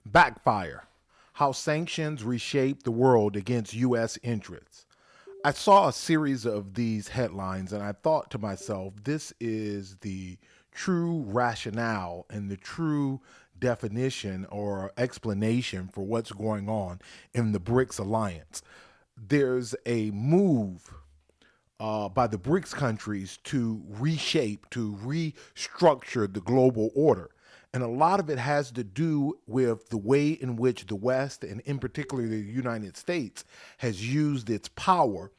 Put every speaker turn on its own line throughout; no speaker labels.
Backfire: How Sanctions Reshape the World Against U.S. Interests. I saw a series of these headlines and I thought to myself, this is the true rationale and the true definition or explanation for what's going on in the BRICS alliance. There's a move by the BRICS countries to reshape, to restructure the global order. And a lot of it has to do with the way in which the West, and in particular the United States, has used its power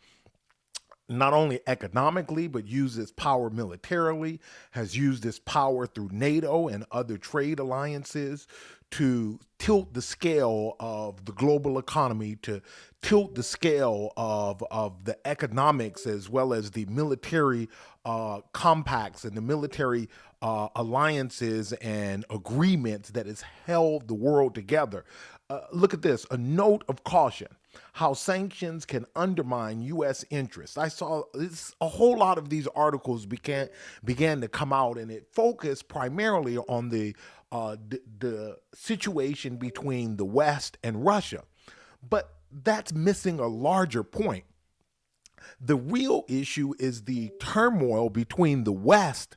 not only economically, but used its power militarily, has used its power through NATO and other trade alliances to tilt the scale of the global economy, to tilt the scale of the economics as well as the military compacts and the military alliances and agreements that has held the world together. Look at this, a note of caution: how sanctions can undermine U.S. interests. I saw this, a whole lot of these articles began to come out, and it focused primarily on the situation between the West and Russia. But that's missing a larger point. The real issue is the turmoil between the West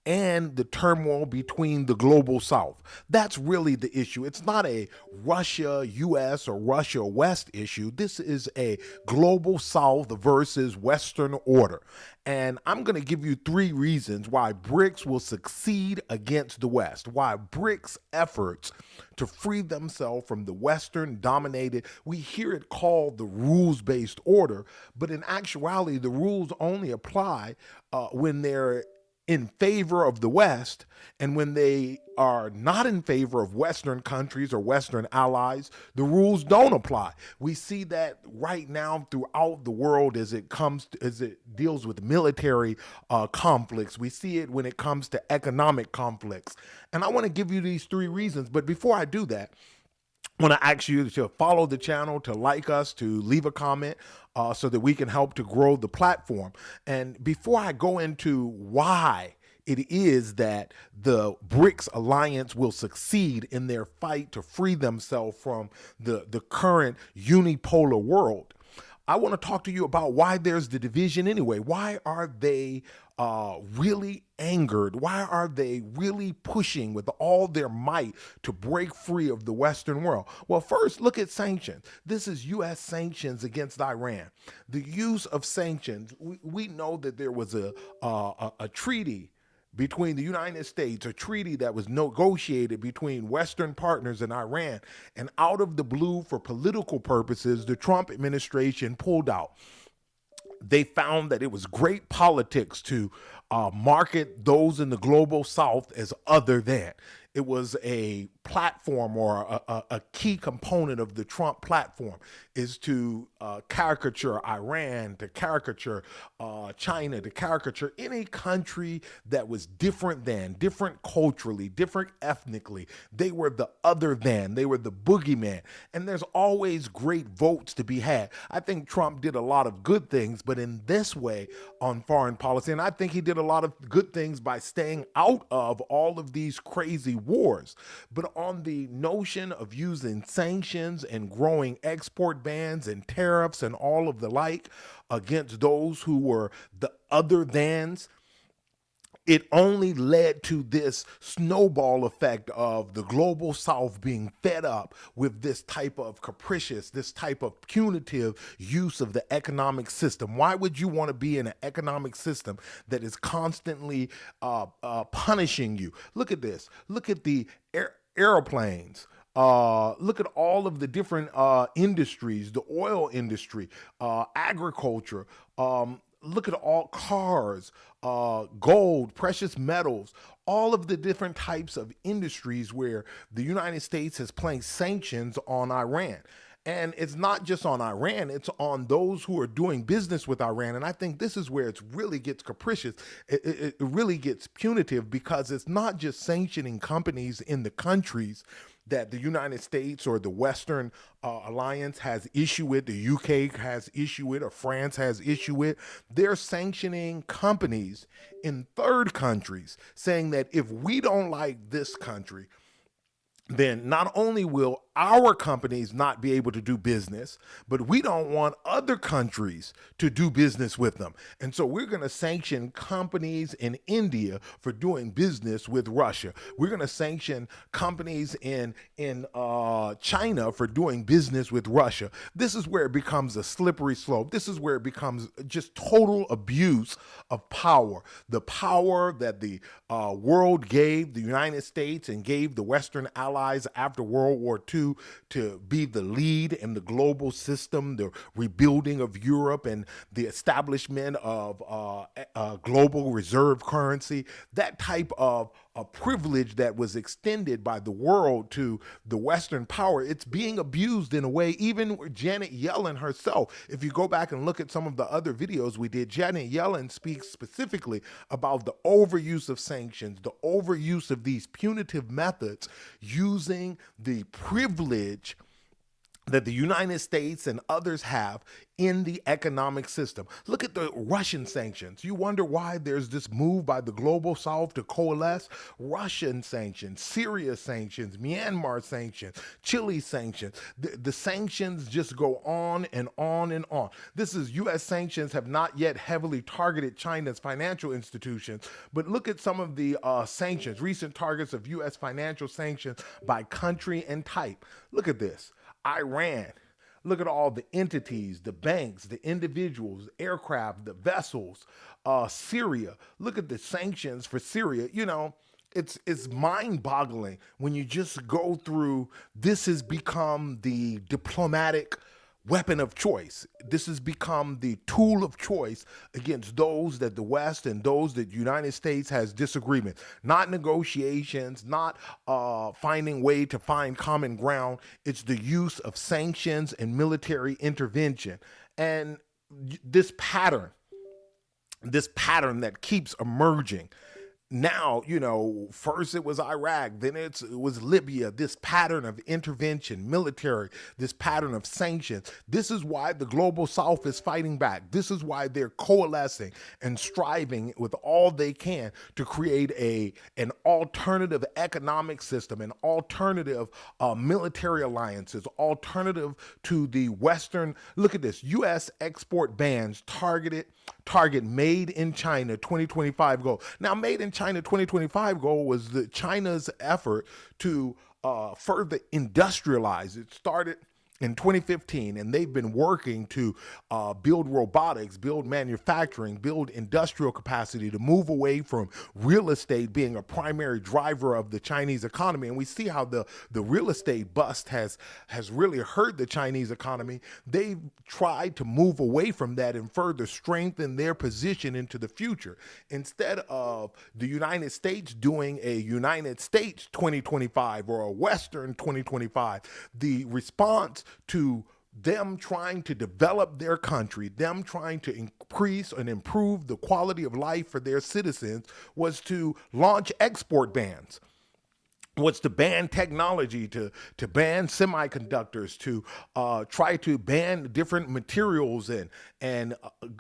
and the turmoil between the global South. That's really the issue. It's not a Russia US or Russia West issue. This is a global South versus Western order. And I'm going to give you three reasons why BRICS will succeed against the West, why BRICS efforts to free themselves from the Western dominated, we hear it called the rules based order, but in actuality, the rules only apply when they're in favor of the West, and when they are not in favor of Western countries or Western allies, the rules don't apply. We see that right now throughout the world as it deals with military conflicts. We see it when it comes to economic conflicts. And I want to give you these three reasons. But before I do that, I want to ask you to follow the channel, to like us, to leave a comment so that we can help to grow the platform. And before I go into why it is that the BRICS alliance will succeed in their fight to free themselves from the current unipolar world, I want to talk to you about why there's the division anyway. Why are they really angered? Why are they really pushing with all their might to break free of the Western world? Well, first, look at sanctions. This is U.S. sanctions against Iran. The use of sanctions, we know that there was a treaty between the United States, a treaty that was negotiated between Western partners and Iran. And out of the blue, for political purposes, the Trump administration pulled out. They found that it was great politics to market those in the global South as other than. It was a platform or a key component of the Trump platform is to caricature Iran, to caricature China, to caricature any country that was different than, different culturally, different ethnically. They were the other than, they were the boogeyman. And there's always great votes to be had. I think Trump did a lot of good things, but in this way on foreign policy, and I think he did a lot of good things by staying out of all of these crazy wars. But on the notion of using sanctions and growing export bans and tariffs and all of the like against those who were the other thans, it only led to this snowball effect of the global South being fed up with this type of capricious, this type of punitive use of the economic system. Why would you want to be in an economic system that is constantly punishing you? Look at this. Look at the airplanes. Look at all of the different industries, the oil industry, agriculture. Look at all cars, gold, precious metals, all of the different types of industries where the United States has placed sanctions on Iran. And it's not just on Iran, it's on those who are doing business with Iran. And I think this is where it really gets capricious. It really gets punitive because it's not just sanctioning companies in the countries that the United States or the Western alliance has issue with, the UK has issue with, or France has issue with. They're sanctioning companies in third countries, saying that if we don't like this country, then not only will our companies not be able to do business, but we don't want other countries to do business with them. And so we're going to sanction companies in India for doing business with Russia. We're going to sanction companies in China for doing business with Russia. This is where it becomes a slippery slope. This is where it becomes just total abuse of power. The power that the world gave the United States and gave the Western allies after World War II to be the lead in the global system, the rebuilding of Europe and the establishment of global reserve currency, that type of a privilege that was extended by the world to the Western power, it's being abused in a way. Even Janet Yellen herself, if you go back and look at some of the other videos we did, Janet Yellen speaks specifically about the overuse of sanctions, the overuse of these punitive methods, using the privilege that the United States and others have in the economic system. Look at the Russian sanctions. You wonder why there's this move by the global south to coalesce. Russian sanctions, Syria sanctions, Myanmar sanctions, Chile sanctions. The sanctions just go on and on and on. This is U.S. sanctions have not yet heavily targeted China's financial institutions, but look at some of the sanctions, recent targets of U.S. financial sanctions by country and type. Look at this. Iran. Look at all the entities, the banks, the individuals, aircraft, the vessels. Syria. Look at the sanctions for Syria. You know, it's mind-boggling when you just go through. This has become the diplomatic weapon of choice. This has become the tool of choice against those that the West and those that the United States has disagreement. Not negotiations, not finding way to find common ground. It's the use of sanctions and military intervention. And this pattern that keeps emerging. Now, you know, first it was Iraq, then it was Libya, this pattern of intervention, military, this pattern of sanctions. This is why the global south is fighting back. This is why they're coalescing and striving with all they can to create an alternative economic system, an alternative military alliances, alternative to the Western. Look at this, U.S. export bans target made in China 2025 goal. Now, made in China 2025 goal was China's effort to further industrialize. It started in 2015, and they've been working to build robotics, build manufacturing, build industrial capacity to move away from real estate being a primary driver of the Chinese economy. And we see how the real estate bust has really hurt the Chinese economy. They've tried to move away from that and further strengthen their position into the future. Instead of the United States doing a United States 2025 or a Western 2025, the response to them trying to develop their country, them trying to increase and improve the quality of life for their citizens, was to launch export bans. Was to ban technology, to ban semiconductors, to try to ban different materials and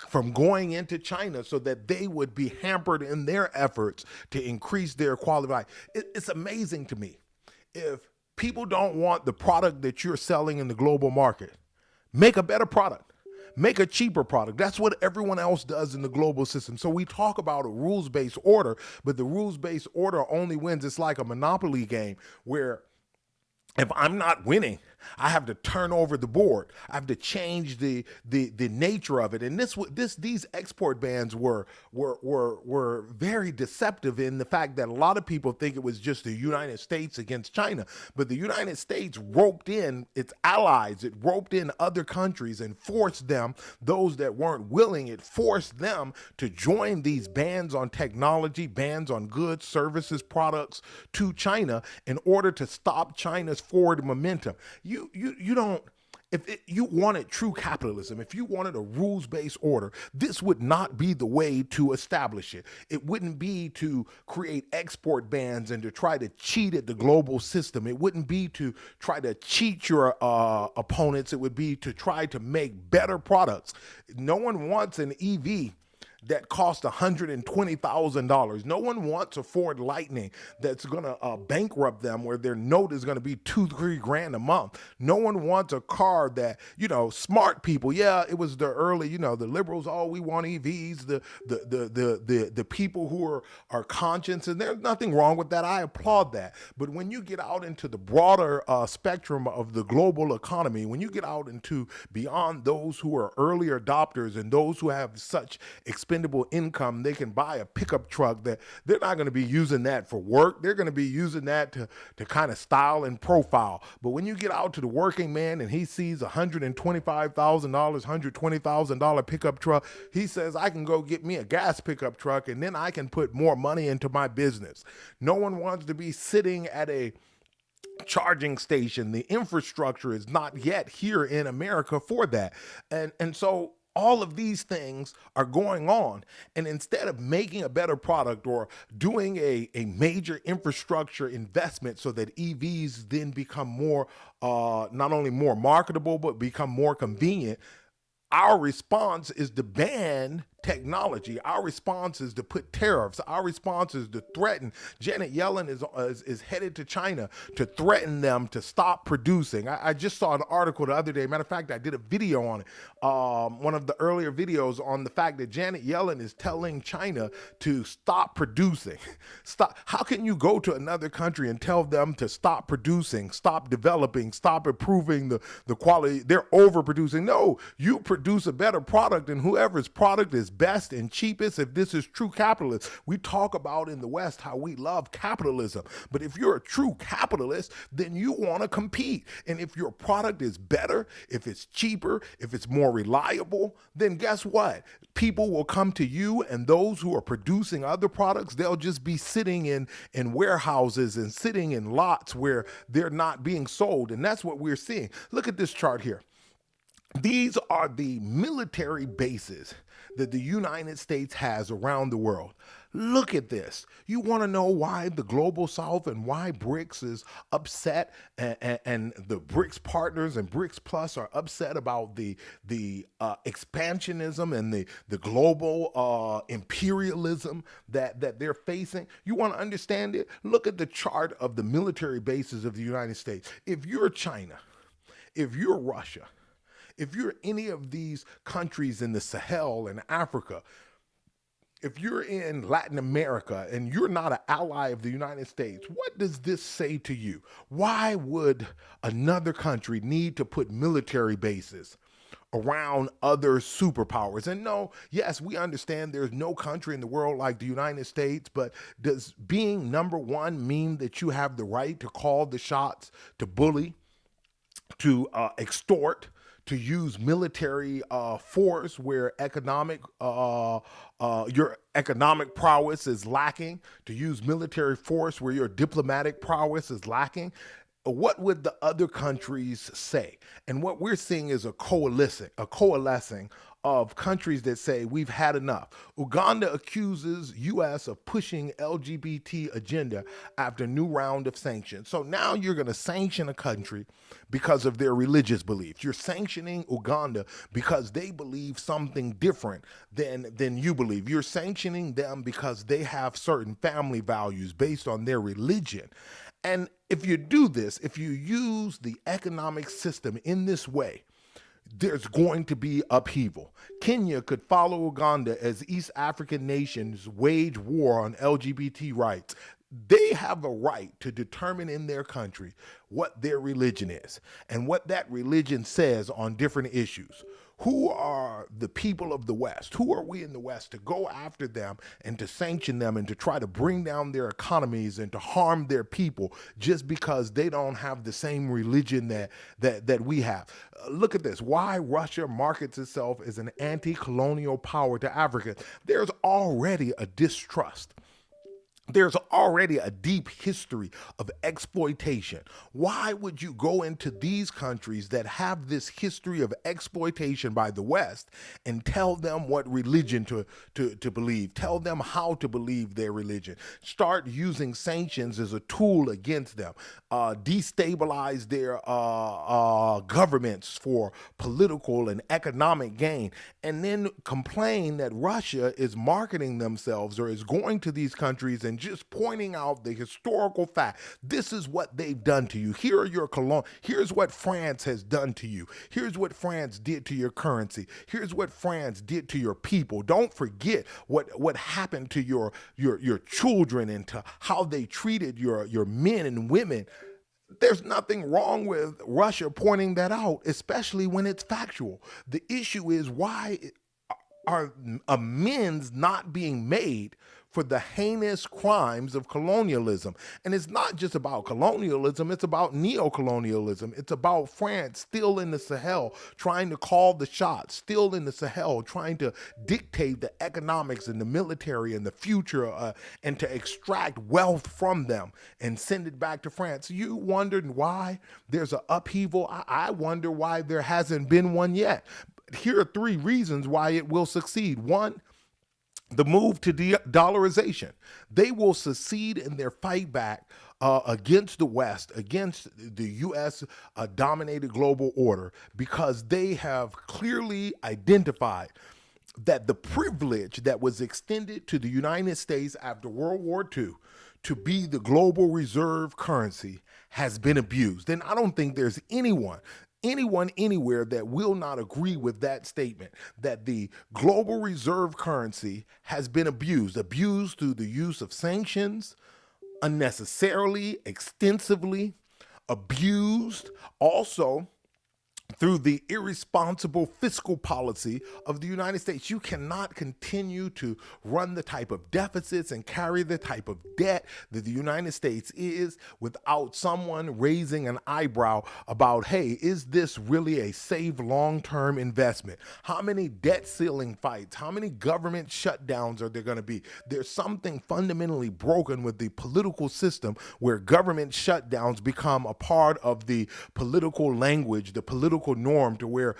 from going into China, so that they would be hampered in their efforts to increase their quality of life. It's amazing to me, if people don't want the product that you're selling in the global market, make a better product. Make a cheaper product. That's what everyone else does in the global system. So we talk about a rules-based order, but the rules-based order only wins. It's like a Monopoly game where if I'm not winning, I have to turn over the board. I have to change the nature of it. And these export bans were very deceptive in the fact that a lot of people think it was just the United States against China, but the United States roped in its allies. It roped in other countries and forced them, those that weren't willing, it forced them to join these bans on technology, bans on goods, services, products to China in order to stop China's forward momentum. You don't. You wanted true capitalism, if you wanted a rules-based order, this would not be the way to establish it. It wouldn't be to create export bans and to try to cheat at the global system. It wouldn't be to try to cheat your opponents. It would be to try to make better products. No one wants an EV that cost $120,000. No one wants a Ford Lightning that's going to bankrupt them, where their note is going to be 2-3 grand a month. No one wants a car that, smart people. Yeah, it was the early, the liberals. Oh, we want EVs. The people who are conscious, and there's nothing wrong with that. I applaud that. But when you get out into the broader spectrum of the global economy, when you get out into beyond those who are early adopters and those who have such expendable income, they can buy a pickup truck that they're not going to be using that for work. They're going to be using that to kind of style and profile. But when you get out to the working man and he sees $125,000, $120,000 pickup truck, he says, I can go get me a gas pickup truck and then I can put more money into my business. No one wants to be sitting at a charging station. The infrastructure is not yet here in America for that. And so all of these things are going on. And instead of making a better product or doing a major infrastructure investment so that EVs then become more, not only more marketable, but become more convenient, our response is to ban technology. Our response is to put tariffs. Our response is to threaten. Janet Yellen is headed to China to threaten them to stop producing. I just saw an article the other day. Matter of fact, I did a video on it. One of the earlier videos on the fact that Janet Yellen is telling China to stop producing. Stop. How can you go to another country and tell them to stop producing, stop developing, stop improving the quality? They're overproducing. No, you produce a better product, and whoever's product is best and cheapest, if this is true capitalism. We talk about in the West how we love capitalism, but if you're a true capitalist, then you want to compete. And if your product is better, if it's cheaper, if it's more reliable, then guess what? People will come to you, and those who are producing other products, they'll just be sitting in warehouses and sitting in lots where they're not being sold. And that's what we're seeing. Look at this chart here. These are the military bases that the United States has around the world. Look at this. You want to know why the global South and why BRICS is upset, and the BRICS partners and BRICS Plus are upset about the expansionism and the global imperialism that they're facing? You want to understand it? Look at the chart of the military bases of the United States. If you're China, if you're Russia, if you're any of these countries in the Sahel and Africa, if you're in Latin America and you're not an ally of the United States, what does this say to you? Why would another country need to put military bases around other superpowers? And no, yes, we understand there's no country in the world like the United States, but does being number one mean that you have the right to call the shots, to bully, to extort, to use military force where your economic prowess is lacking, to use military force where your diplomatic prowess is lacking? What would the other countries say? And what we're seeing is a coalescing of countries that say we've had enough. Uganda accuses U.S. of pushing LGBT agenda after new round of sanctions. So now you're going to sanction a country because of their religious beliefs. You're sanctioning Uganda because they believe something different than you believe. You're sanctioning them because they have certain family values based on their religion. And if you do this, if you use the economic system in this way, there's going to be upheaval. Kenya could follow Uganda as East African nations wage war on LGBT rights. They have a right to determine in their country what their religion is and what that religion says on different issues. Who are the people of the West? Who are we in the West to go after them and to sanction them and to try to bring down their economies and to harm their people just because they don't have the same religion that we have? Look at this. Why Russia markets itself as an anti-colonial power to Africa. There's already a distrust There's already a deep history of exploitation. Why would you go into these countries that have this history of exploitation by the West and tell them what religion to believe? Tell them how to believe their religion. Start using sanctions as a tool against them. Destabilize their governments for political and economic gain. And then complain that Russia is marketing themselves or is going to these countries and just pointing out the historical fact. This is what they've done to you. Here are your cologne. Here's what France has done to you. Here's what France did to your currency. Here's what France did to your people. Don't forget what happened to your children and to how they treated your men and women. There's nothing wrong with Russia pointing that out, especially when it's factual. The issue is, why are amends not being made for the heinous crimes of colonialism? And it's not just about colonialism, it's about neo-colonialism. It's about France still in the Sahel trying to call the shots, still in the Sahel trying to dictate the economics and the military and the future, and to extract wealth from them and send it back to France. You wondered why there's an upheaval? I wonder why there hasn't been one yet. Here are three reasons why it will succeed. One, the move to de-dollarization. They will succeed in their fight back against the West, against the U.S. Dominated global order, because they have clearly identified that the privilege that was extended to the United States after World War II to be the global reserve currency has been abused. And I don't think there's anyone anywhere that will not agree with that statement, that the global reserve currency has been abused through the use of sanctions, unnecessarily, extensively, abused also through the irresponsible fiscal policy of the United States. You cannot continue to run the type of deficits and carry the type of debt that the United States is without someone raising an eyebrow about, hey, is this really a safe long-term investment? How many debt ceiling fights, how many government shutdowns are there going to be? There's something fundamentally broken with the political system where government shutdowns become a part of the political language, the political norm, to where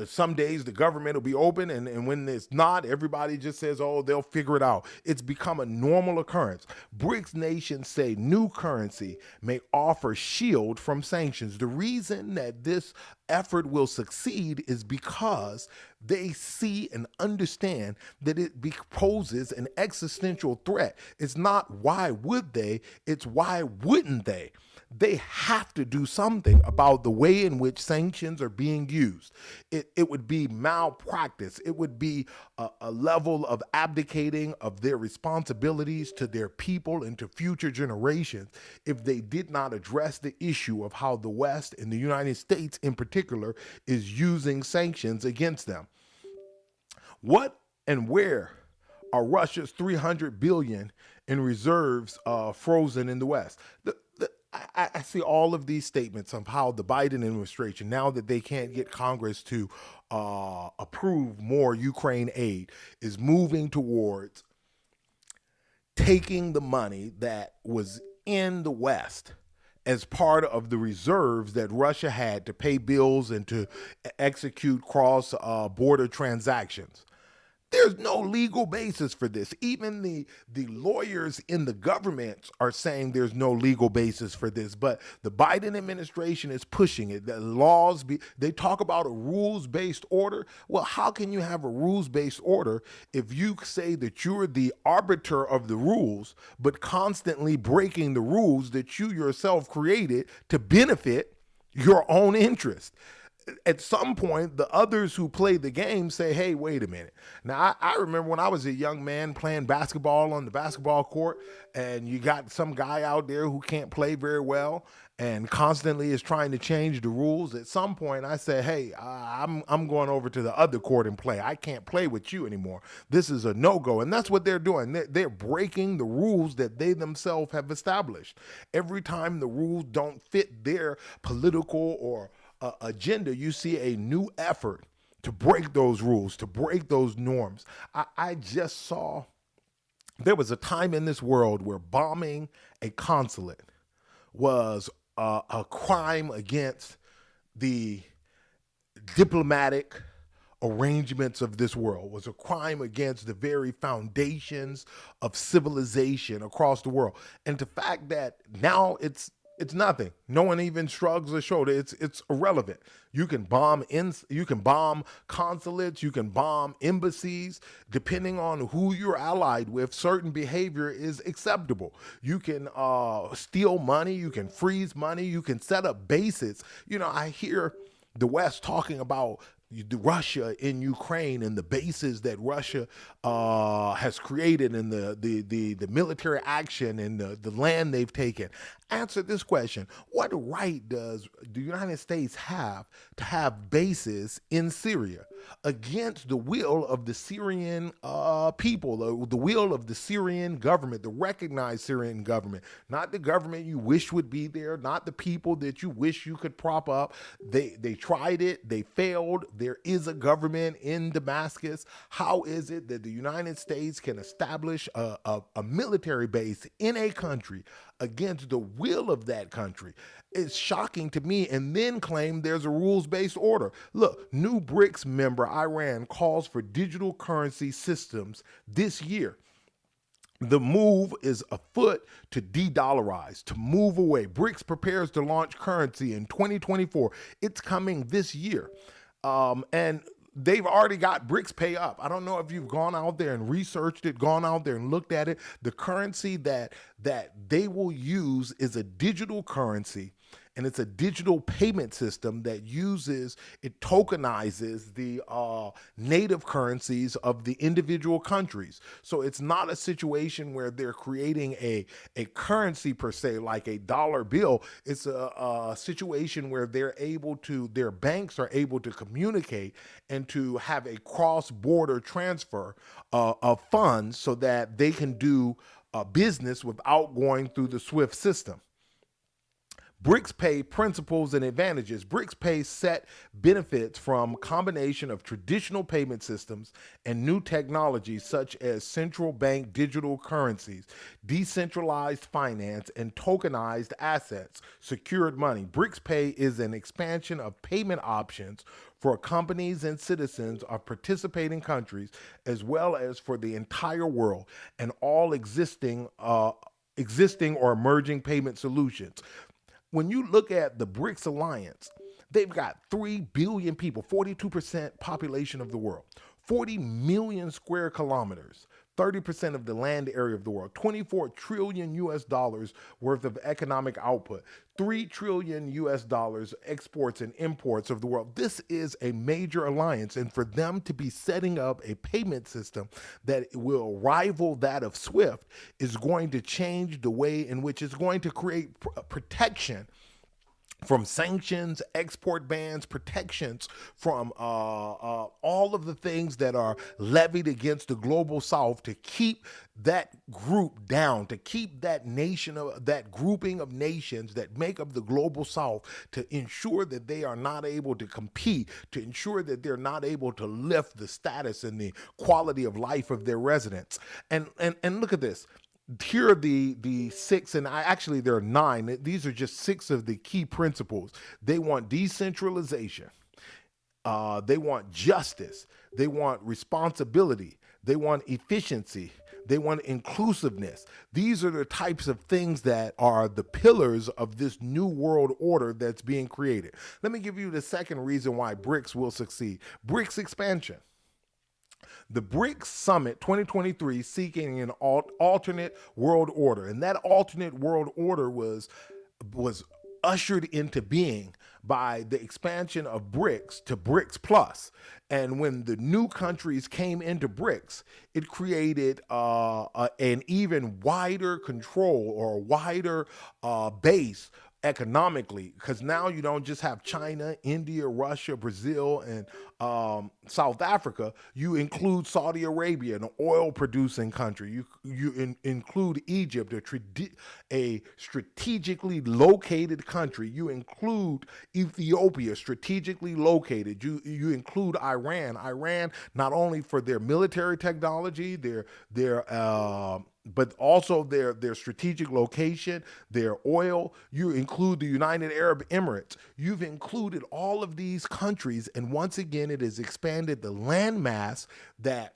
some days the government will be open, and when it's not, everybody just says, oh, they'll figure it out. It's become a normal occurrence. BRICS nations say new currency may offer shield from sanctions. The reason that this effort will succeed is because they see and understand that it poses an existential threat. It's not why would they, it's why wouldn't they? They have to do something about the way in which sanctions are being used. It would be malpractice. It would be a level of abdicating of their responsibilities to their people and to future generations if they did not address the issue of how the West and the United States in particular is using sanctions against them. What and where are Russia's 300 billion in reserves frozen in the West? I see all of these statements of how the Biden administration, now that they can't get Congress to approve more Ukraine aid, is moving towards taking the money that was in the West as part of the reserves that Russia had to pay bills and to execute cross-border transactions. There's no legal basis for this. Even the lawyers in the government are saying there's no legal basis for this, but the Biden administration is pushing it. The laws, they talk about a rules-based order. Well, how can you have a rules-based order if you say that you're the arbiter of the rules, but constantly breaking the rules that you yourself created to benefit your own interest? At some point, the others who play the game say, hey, wait a minute. Now, I remember when I was a young man playing basketball on the basketball court, and you got some guy out there who can't play very well and constantly is trying to change the rules. At some point, I said, hey, I'm going over to the other court and play. I can't play with you anymore. This is a no-go. And that's what they're doing. They're breaking the rules that they themselves have established. Every time the rules don't fit their political or agenda, you see a new effort to break those rules, to break those norms. I just saw There was a time in this world where bombing a consulate was a crime against the diplomatic arrangements of this world, was a crime against the very foundations of civilization across the world. And the fact that now it's nothing. No one even shrugs a shoulder. It's irrelevant. You can bomb consulates, you can bomb embassies, depending on who you're allied with. Certain behavior is acceptable. You can steal money, you can freeze money, you can set up bases. I hear the West talking about Russia in Ukraine and the bases that Russia has created and the military action and the land they've taken. Answer this question. What right does the United States have to have bases in Syria against the will of the Syrian people, the will of the Syrian government, the recognized Syrian government, not the government you wish would be there, not the people that you wish you could prop up. They tried it, they failed. There is a government in Damascus. How is it that the United States can establish a military base in a country against the will of that country? It's shocking to me, and then claim there's a rules-based order. Look, new BRICS member Iran calls for digital currency systems this year. The move is afoot to de-dollarize, to move away. BRICS prepares to launch currency in 2024. It's coming this year. And they've already got BRICS Pay up. I don't know if you've gone out there and researched it, gone out there and looked at it. The currency that they will use is a digital currency, and it's a digital payment system that tokenizes the native currencies of the individual countries. So it's not a situation where they're creating a currency per se, like a dollar bill. It's a situation where their banks are able to communicate and to have a cross-border transfer of funds so that they can do business without going through the SWIFT system. BRICS Pay principles and advantages. BRICS Pay set benefits from combination of traditional payment systems and new technologies such as central bank digital currencies, decentralized finance, and tokenized assets, secured money. BRICS Pay is an expansion of payment options for companies and citizens of participating countries, as well as for the entire world and all existing or emerging payment solutions. When you look at the BRICS alliance, they've got 3 billion people, 42% population of the world, 40 million square kilometers, 30% of the land area of the world, 24 trillion US dollars worth of economic output, 3 trillion US dollars exports and imports of the world. This is a major alliance, and for them to be setting up a payment system that will rival that of SWIFT is going to change the way in which it's going to create protection from sanctions, export bans, protections from all of the things that are levied against the global South to keep that group down, to keep that grouping of nations that make up the global South, to ensure that they are not able to compete, to ensure that they're not able to lift the status and the quality of life of their residents. And look at this. Here are the six, and actually there are 9. These are just 6 of the key principles. They want decentralization. They want justice. They want responsibility. They want efficiency. They want inclusiveness. These are the types of things that are the pillars of this new world order that's being created. Let me give you the second reason why BRICS will succeed. BRICS expansion. The BRICS Summit 2023 seeking an alternate world order. And that alternate world order was ushered into being by the expansion of BRICS to BRICS Plus. And when the new countries came into BRICS, it created an even wider control or a wider base economically, because now you don't just have China, India, Russia, Brazil, and South Africa. You include Saudi Arabia, an oil-producing country. You include Egypt, a strategically located country. You include Ethiopia, strategically located. You include Iran. Iran, not only for their military technology, their but also their strategic location, their oil. You include the United Arab Emirates. You've included all of these countries, and once again, it has expanded the landmass that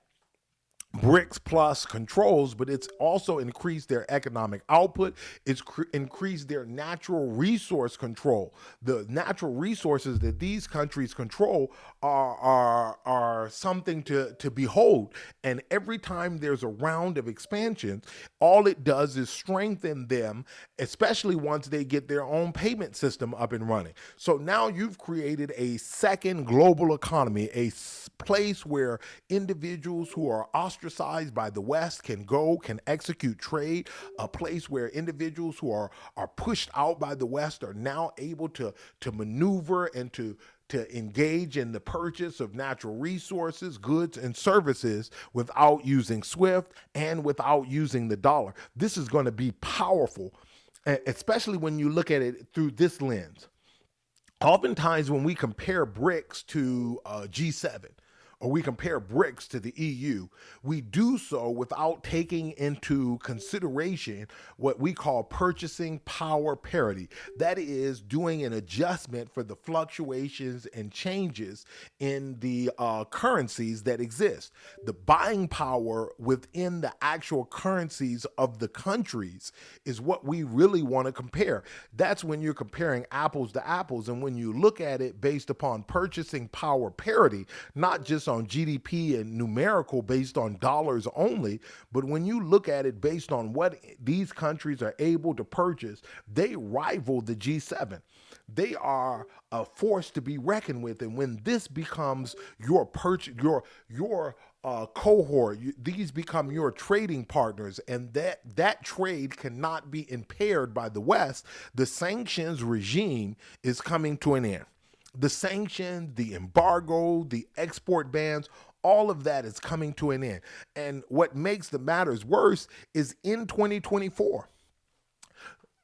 BRICS Plus controls, but it's also increased their economic output. It's increased their natural resource control. The natural resources that these countries control are something to behold. And every time there's a round of expansions, all it does is strengthen them, especially once they get their own payment system up and running. So now you've created a second global economy, a place where individuals who are ostracized by the West can execute trade, a place where individuals who are pushed out by the West are now able to maneuver and to engage in the purchase of natural resources, goods, and services without using SWIFT and without using the dollar. This is going to be powerful, especially when you look at it through this lens. Oftentimes, when we compare BRICS to G7, or we compare BRICS to the EU, we do so without taking into consideration what we call purchasing power parity. That is doing an adjustment for the fluctuations and changes in the currencies that exist. The buying power within the actual currencies of the countries is what we really want to compare. That's when you're comparing apples to apples. And when you look at it based upon purchasing power parity, not just on GDP and numerical based on dollars only, but when you look at it based on what these countries are able to purchase, they rival the G7. They are a force to be reckoned with, and when this becomes your cohort, these become your trading partners, and that trade cannot be impaired by the West. The sanctions regime is coming to an end. The sanctions, the embargo, the export bans, all of that is coming to an end. And what makes the matters worse is in 2024,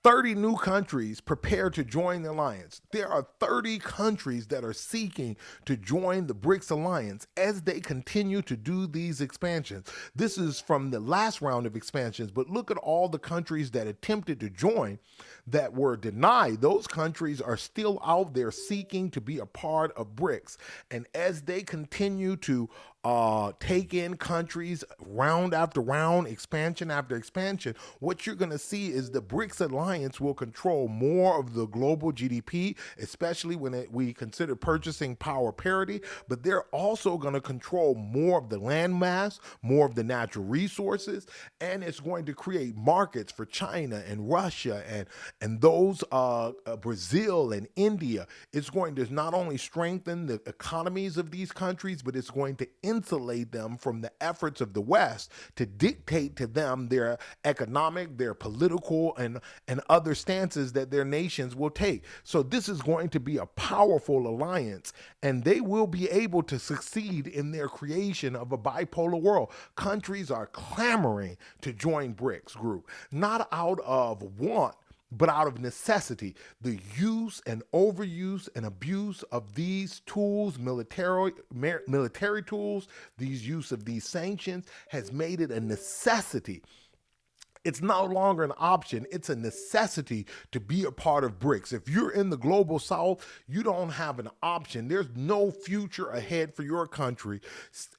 30 new countries prepare to join the alliance. There are 30 countries that are seeking to join the BRICS alliance as they continue to do these expansions. This is from the last round of expansions, but look at all the countries that attempted to join that were denied. Those countries are still out there seeking to be a part of BRICS. And as they continue to take in countries round after round, expansion after expansion, what you're going to see is the BRICS alliance will control more of the global GDP, especially when we consider purchasing power parity, but they're also going to control more of the landmass, more of the natural resources, and it's going to create markets for China and Russia and those Brazil and India. It's going to not only strengthen the economies of these countries, but it's going to insulate them from the efforts of the West to dictate to them their economic, their political, and other stances that their nations will take. So this is going to be a powerful alliance, and they will be able to succeed in their creation of a bipolar world. Countries are clamoring to join BRICS group, not out of want, but out of necessity. The use and overuse and abuse of these tools, military tools, these use of these sanctions has made it a necessity. It's no longer an option. It's a necessity to be a part of BRICS. If you're in the global south, you don't have an option. There's no future ahead for your country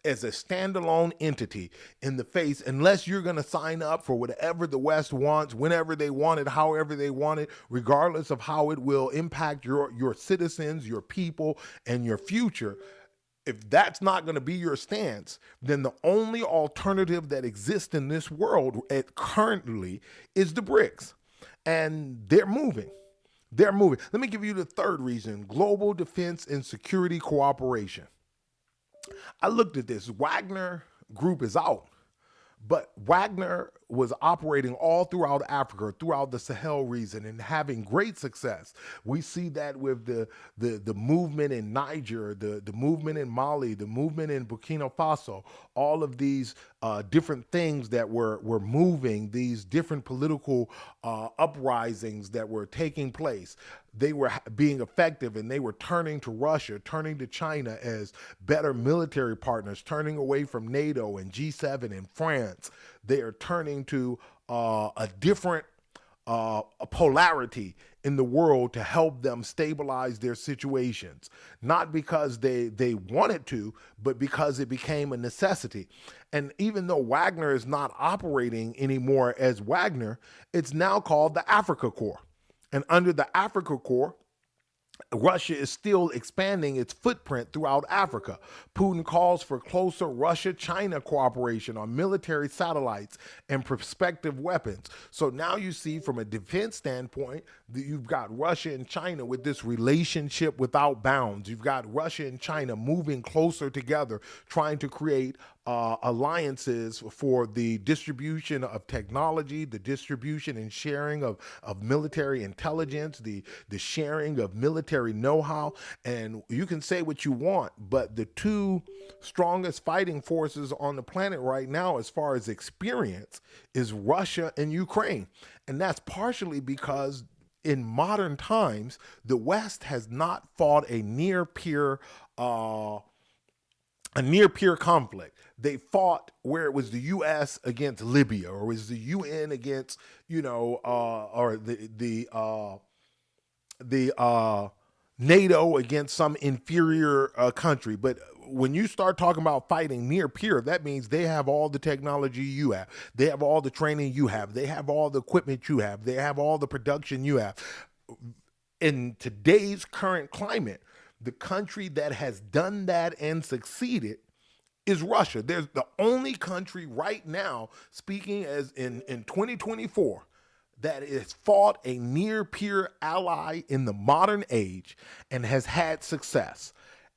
as a standalone entity in the face, unless you're going to sign up for whatever the West wants, whenever they want it, however they want it, regardless of how it will impact your citizens, your people, and your future. If that's not going to be your stance, then the only alternative that exists in this world currently is the BRICS. And they're moving. They're moving. Let me give you the third reason: global defense and security cooperation. I looked at this. Wagner Group is out. But Wagner was operating all throughout Africa, throughout the Sahel region, and having great success. We see that with the movement in Niger, the movement in Mali, the movement in Burkina Faso, all of these different things that were moving, these different political uprisings that were taking place. They were being effective, and they were turning to Russia, turning to China as better military partners, turning away from NATO and G7 and France. They are turning to a different a polarity in the world to help them stabilize their situations, not because they wanted to, but because it became a necessity. And even though Wagner is not operating anymore as Wagner, it's now called the Africa Corps. And under the Africa Corps, Russia is still expanding its footprint throughout Africa. Putin calls for closer Russia China cooperation on military satellites and prospective weapons. So now you see, from a defense standpoint, that you've got Russia and China with this relationship without bounds. You've got Russia and China moving closer together, trying to create alliances for the distribution of technology, the distribution and sharing of military intelligence, the sharing of military know-how. And you can say what you want, but the two strongest fighting forces on the planet right now, as far as experience, is Russia and Ukraine. And that's partially because in modern times, the West has not fought a near peer conflict. They fought where it was the U.S. against Libya, or it was the UN against, or the NATO against some inferior country. But when you start talking about fighting near peer, that means they have all the technology you have, they have all the training you have, they have all the equipment you have, they have all the production you have. In today's current climate, the country that has done that and succeeded is Russia. There's the only country right now, speaking as in 2024, that has fought a near peer ally in the modern age and has had success.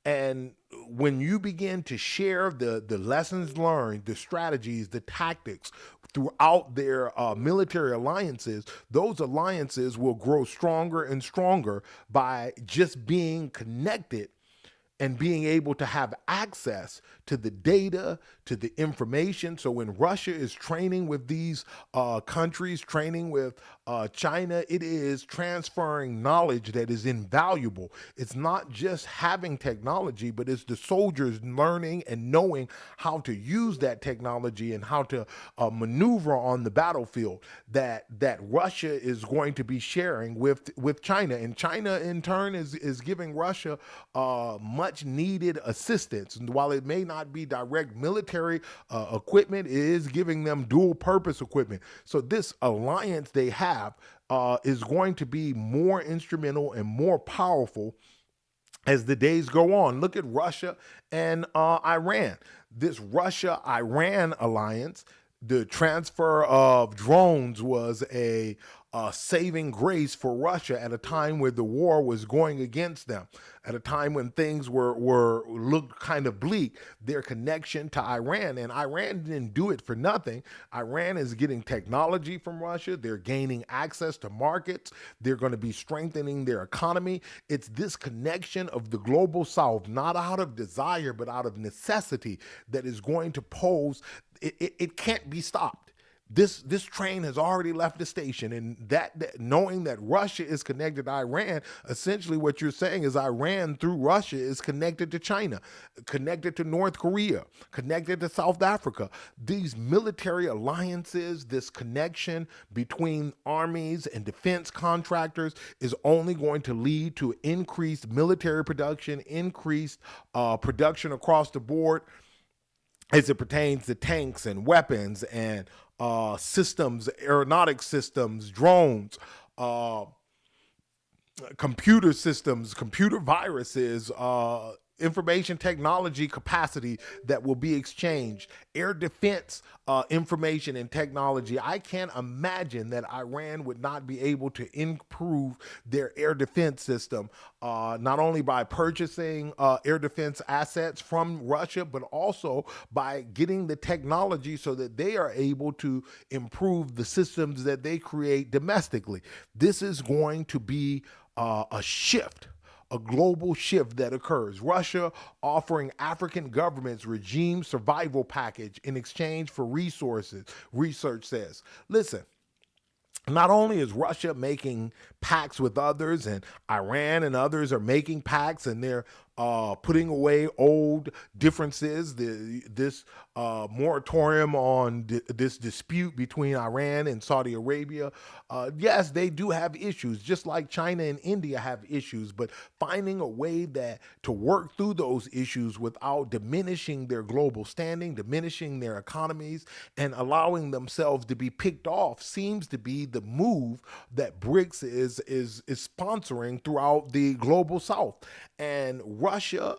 And when you begin to share the lessons learned, the strategies, the tactics throughout their military alliances, those alliances will grow stronger and stronger by just being connected and being able to have access to the data, to the information. So when Russia is training with these countries, training with China, it is transferring knowledge that is invaluable. It's not just having technology, but it's the soldiers learning and knowing how to use that technology and how to maneuver on the battlefield that Russia is going to be sharing with China. And China, in turn, is giving Russia much needed assistance. And while it may not be direct military equipment, it is giving them dual purpose equipment. So this alliance they have is going to be more instrumental and more powerful as the days go on. Look at Russia and Iran. This Russia-Iran alliance, the transfer of drones was a saving grace for Russia at a time where the war was going against them, at a time when things were looked kind of bleak. Their connection to Iran, and Iran didn't do it for nothing. Iran is getting technology from Russia. They're gaining access to markets. They're going to be strengthening their economy. It's this connection of the global South, not out of desire, but out of necessity, that is going to pose. It can't be stopped. This train has already left the station, and that knowing that Russia is connected to Iran, essentially what you're saying is Iran through Russia is connected to China, connected to North Korea, connected to South Africa. These military alliances, this connection between armies and defense contractors is only going to lead to increased military production, increased production across the board as it pertains to tanks and weapons and systems, aeronautic systems, drones, computer systems, computer viruses, information technology capacity that will be exchanged, air defense information and technology. I can't imagine that Iran would not be able to improve their air defense system, not only by purchasing air defense assets from Russia, but also by getting the technology so that they are able to improve the systems that they create domestically. This is going to be a shift, a global shift that occurs. Russia offering African governments regime survival package in exchange for resources, research says. Listen, not only is Russia making pacts with others, and Iran and others are making pacts, and they're putting away old differences, this moratorium on this dispute between Iran and Saudi Arabia. Yes, they do have issues, just like China and India have issues, but finding a way that to work through those issues without diminishing their global standing, diminishing their economies, and allowing themselves to be picked off seems to be the move that BRICS is sponsoring throughout the global South. And Russia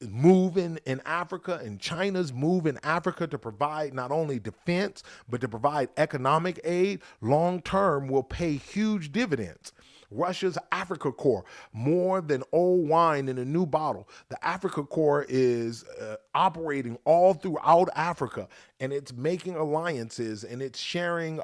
moving in Africa and China's move in Africa to provide not only defense, but to provide economic aid long term will pay huge dividends. Russia's Africa Corps, more than old wine in a new bottle. The Africa Corps is operating all throughout Africa, and it's making alliances, and it's sharing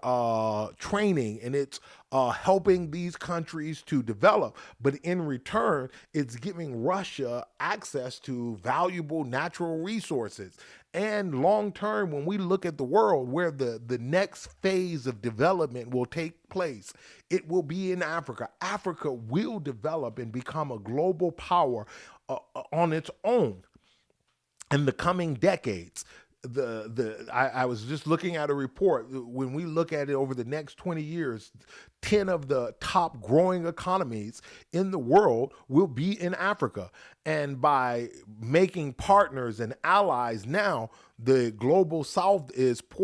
training, and it's helping these countries to develop. But in return, it's giving Russia access to valuable natural resources. And long term, when we look at the world where the next phase of development will take place, it will be in Africa. Africa will develop and become a global power on its own in the coming decades. I was just looking at a report. When we look at it over the next 20 years, 10 of the top growing economies in the world will be in Africa. And by making partners and allies now, the global South is